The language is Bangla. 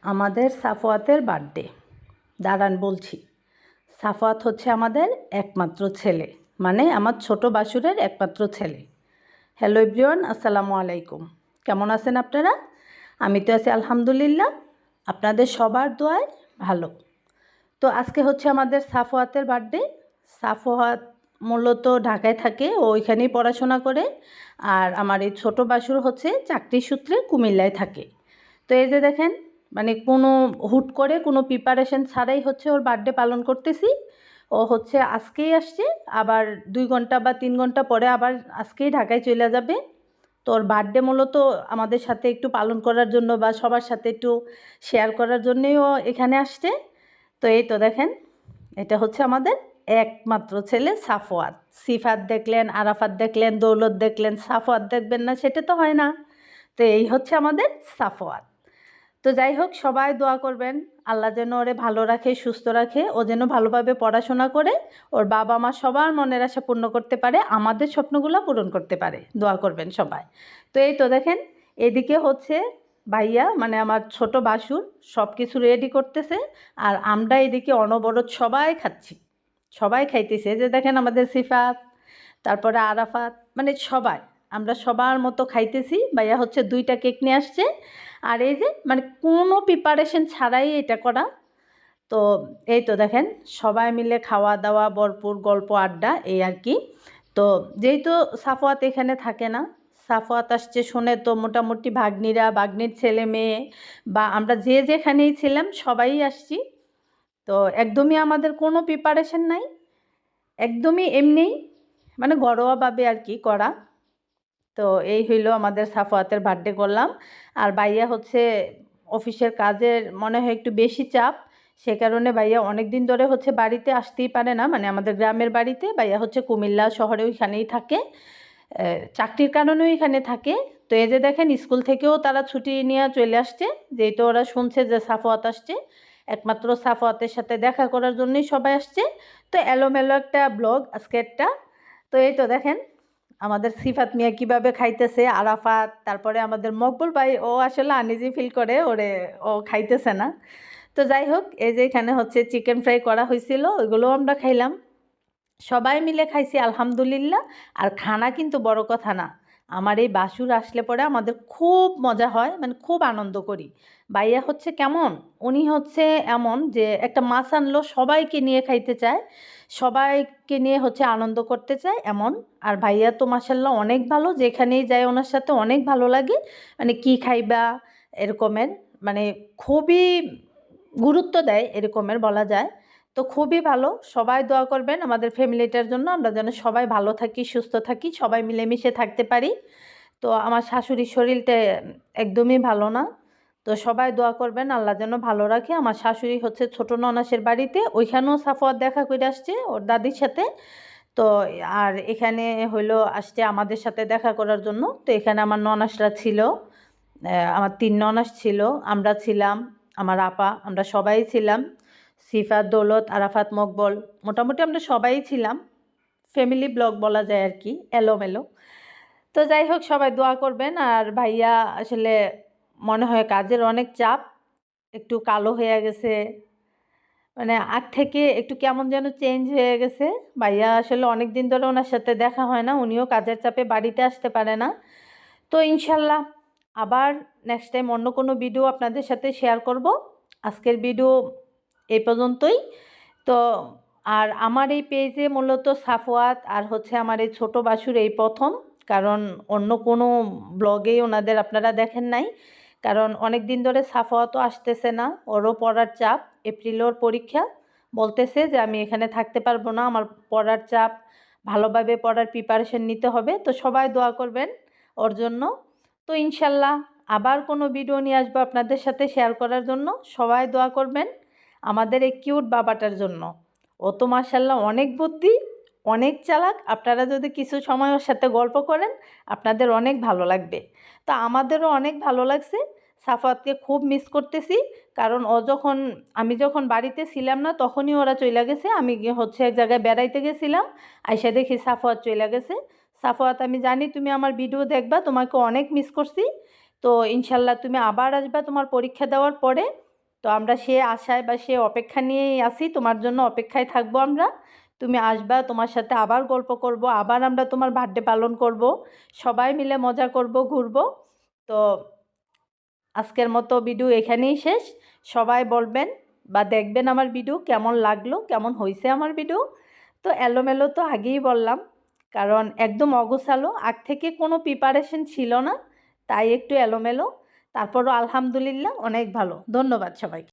আমাদের সাফওয়াতের বার্থডে। দাঁড়ান বলছি। সাফওয়াত হচ্ছে আমাদের একমাত্র ছেলে, মানে আমার ছোট বাসুরের একমাত্র ছেলে। হ্যালো এভরিওয়ান, আসসালামু আলাইকুম। কেমন আছেন আপনারা? আমি তো আছি আলহামদুলিল্লাহ, আপনাদের সবার দোয়ায় ভালো। তো আজকে হচ্ছে আমাদের সাফওয়াতের বার্থডে। সাফওয়াত মূলত ঢাকায় থাকে, ও ওইখানেই পড়াশোনা করে। আর আমার এই ছোট বাসুর হচ্ছে চাকরির সূত্রে কুমিল্লায় থাকে। তো এই যে দেখেন, মানে কোনো হুট করে কোনো প্রিপারেশন ছাড়াই হচ্ছে ওর বার্থডে পালন করতেছি। ও হচ্ছে আজকেই আসছে, আবার 2 ঘন্টা বা 3 ঘন্টা পরে আবার আজকেই ঢাকায় চলে যাবে। তো ওর বার্থডে মূলত আমাদের সাথে একটু পালন করার জন্য বা সবার সাথে একটু শেয়ার করার জন্যই ও এখানে আসছে। তো এই তো দেখেন, এটা হচ্ছে আমাদের একমাত্র ছেলে সাফওয়াত। সিফাত দেখলেন, আরাফাত দেখলেন, দৌলত দেখলেন, সাফওয়াত দেখবেন না সেটা তো হয় না। তো এই হচ্ছে আমাদের সাফওয়াত। তো যাই হোক, সবাই দোয়া করবেন আল্লাহ যেন ওরে ভালো রাখে, সুস্থ রাখে, ও যেন ভালোভাবে পড়াশোনা করে ওর বাবা মা সবার মনের আশা পূর্ণ করতে পারে, আমাদের স্বপ্নগুলো পূরণ করতে পারে। দোয়া করবেন সবাই। তো এই তো দেখেন, এদিকে হচ্ছে ভাইয়া মানে আমার ছোট বাসুর সব কিছু রেডি করতেছে, আর আমরা এদিকে অনবরত সবাই খাচ্ছি, সবাই খাইতেছে। এই যে দেখেন আমাদের সিফাত, তারপরে আরাফাত, মানে সবাই আমরা সবার মতো খাইতেছি। ভাইয়া হচ্ছে 2টা কেক নিয়ে আসছে, আর এই যে মানে কোনো প্রিপারেশন ছাড়াই এটা করা। তো এই তো দেখেন, সবাই মিলে খাওয়া দাওয়া, ভরপুর গল্প আড্ডা, এই আর কি। তো যেহেতু সাফওয়াত এখানে থাকে না, সাফওয়াত আসছে শুনে তো মোটামুটি ভাগ্নিরা, ভাগ্নির ছেলে মেয়ে বা আমরা যে যেখানেই ছিলাম সবাই আসছি। তো একদমই আমাদের কোনো প্রিপারেশন নাই, একদমই এমনিই মানে ঘরোয়াভাবে আর কি করা। তো এই হইলো আমাদের সাফওয়াতের বার্থডে করলাম। আর ভাইয়া হচ্ছে অফিসের কাজের মনে হয় একটু বেশি চাপ, সে কারণে ভাইয়া অনেক দিন ধরে হচ্ছে বাড়িতে আসতেই পারে না, মানে আমাদের গ্রামের বাড়িতে। ভাইয়া হচ্ছে কুমিল্লা শহরে ওইখানেই থাকে, চাকরির কারণেও এখানে থাকে। তো এই যে দেখেন, স্কুল থেকেও তারা ছুটি নিয়ে চলে আসছে, যেহেতু ওরা শুনছে যে সাফওয়াত আসছে, একমাত্র সাফওয়াতের সাথে দেখা করার জন্যই সবাই আসছে। তো এলোমেলো একটা ব্লগ আজকে একটা। তো এই তো দেখেন আমাদের সিফাত মিয়া কিভাবে খাইতেছে, আরাফাত, তারপরে আমাদের মকবুল ভাই, ও আসলে আনইজি ফিল করে, ওরে ও খাইতেছে না। তো যাই হোক, এই যে এখানে হচ্ছে চিকেন ফ্রাই করা হয়েছিল, ওইগুলোও আমরা খাইলাম, সবাই মিলে খাইছি আলহামদুলিল্লাহ। আর খানা কিন্তু বড় কথা না, আমার এই বাসুর আসলে পরে আমাদের খুব মজা হয়, মানে খুব আনন্দ করি। ভাইয়া হচ্ছে কেমন, উনি হচ্ছে এমন যে একটা মাছ আনলো সবাইকে নিয়ে খাইতে চায়, সবাইকে নিয়ে হচ্ছে আনন্দ করতে চায় এমন। আর ভাইয়া তো মাশাল্লাহ অনেক ভালো, যেখানেই যায় ওনার সাথে অনেক ভালো লাগে, মানে কি খাইবা এরকমের, মানে খুবই গুরুত্ব দেয় এরকমের বলা যায়। তো খুবই ভালো, সবাই দোয়া করবেন আমাদের ফ্যামিলিটার জন্য, আমরা যেন সবাই ভালো থাকি, সুস্থ থাকি, সবাই মিলেমিশে থাকতে পারি। তো আমার শাশুড়ির শরীরটা একদমই ভালো না, তো সবাই দোয়া করবেন আল্লাহ যেন ভালো রাখে। আমার শাশুড়ি হচ্ছে ছোট ননাসের বাড়িতে, ওইখানেও সাফওয়াত দেখা করে আসছে ওর দাদির সাথে। তো আর এখানে হইলো আসছে আমাদের সাথে দেখা করার জন্য। তো এখানে আমার ননাসরা ছিল, আমার 3 ননাস ছিল, আমরা ছিলাম, আমার আপা, আমরা সবাই ছিলাম। সিফাত, দৌলত, আরাফাত, মকবল, মোটামুটি আমরা সবাই ছিলাম। ফ্যামিলি ব্লগ বলা যায় আর কি, এলোমেলো। তো যাই হোক, সবাই দোয়া করবেন। আর ভাইয়া আসলে মনে হয় কাজের অনেক চাপ, একটু কালো হয়ে গেছে, মানে আগ থেকে একটু কেমন যেন চেঞ্জ হয়ে গেছে। ভাইয়া আসলে অনেক দিন ধরে ওনার সাথে দেখা হয় না, উনিও কাজের চাপে বাড়িতে আসতে পারে না। তো ইনশাল্লাহ আবার নেক্সট টাইম অন্য কোনো ভিডিও আপনাদের সাথে শেয়ার করব। আজকের ভিডিও এই পর্যন্তই। তো আর আমার এই পেজে মূলত সাফওয়াত আর হচ্ছে আমার এই ছোটো বাসুর এই প্রথম, কারণ অন্য কোনো ব্লগেই ওনাদের আপনারা দেখেন নাই। কারণ অনেক দিন ধরে সাফওয়াতও আসতেছে না, ওরও পড়ার চাপ, এপ্রিলে ওর পরীক্ষা, বলতেছে যে আমি এখানে থাকতে পারবো না, আমার পড়ার চাপ, ভালোভাবে পড়ার প্রিপারেশন নিতে হবে। তো সবাই দোয়া করবেন ওর জন্য। তো ইনশাল্লাহ আবার কোনো ভিডিও নিয়ে আসবো আপনাদের সাথে শেয়ার করার জন্য, সবাই দোয়া করবেন আমাদের এই কিউট বাবাটার জন্য। ও তো মাশাল্লাহ অনেক বুদ্ধি, অনেক চালাক, আপনারা যদি কিছু সময় ওর সাথে গল্প করেন আপনাদের অনেক ভালো লাগবে। তো আমাদেরও অনেক ভালো লাগছে, সাফাতকে খুব মিস করতেছি। কারণ ও যখন, আমি যখন বাড়িতে ছিলাম না তখনই ওরা চলে গেছে, আমি হচ্ছে এক জায়গায় বেড়াইতে গেছিলাম, আইসা দেখি সাফাত চলে গেছে। সাফাত, আমি জানি তুমি আমার ভিডিও দেখবা, তোমাকে অনেক মিস করছি। তো ইনশাল্লাহ তুমি আবার আসবা তোমার পরীক্ষা দেওয়ার পরে, তো আমরা সে আশায় বা সে অপেক্ষা নিয়েই আছি, তোমার জন্য অপেক্ষায় থাকবো আমরা। তুমি আসবা, তোমার সাথে আবার গল্প করব, আবার আমরা তোমার বার্থডে পালন করব, সবাই মিলে মজা করব, ঘুরবো। তো আজকের মতো ভিডিও এখানেই শেষ। সবাই বলবেন বা দেখবেন আমার ভিডিও কেমন লাগলো, কেমন হয়েছে আমার ভিডিও। তো এলোমেলো তো আগেই বললাম, কারণ একদম অগোছালো, আগ থেকে কোনো প্রিপারেশন ছিল না, তাই একটু এলোমেলো। তারপরও আলহামদুলিল্লাহ অনেক ভালো। ধন্যবাদ সবাইকে।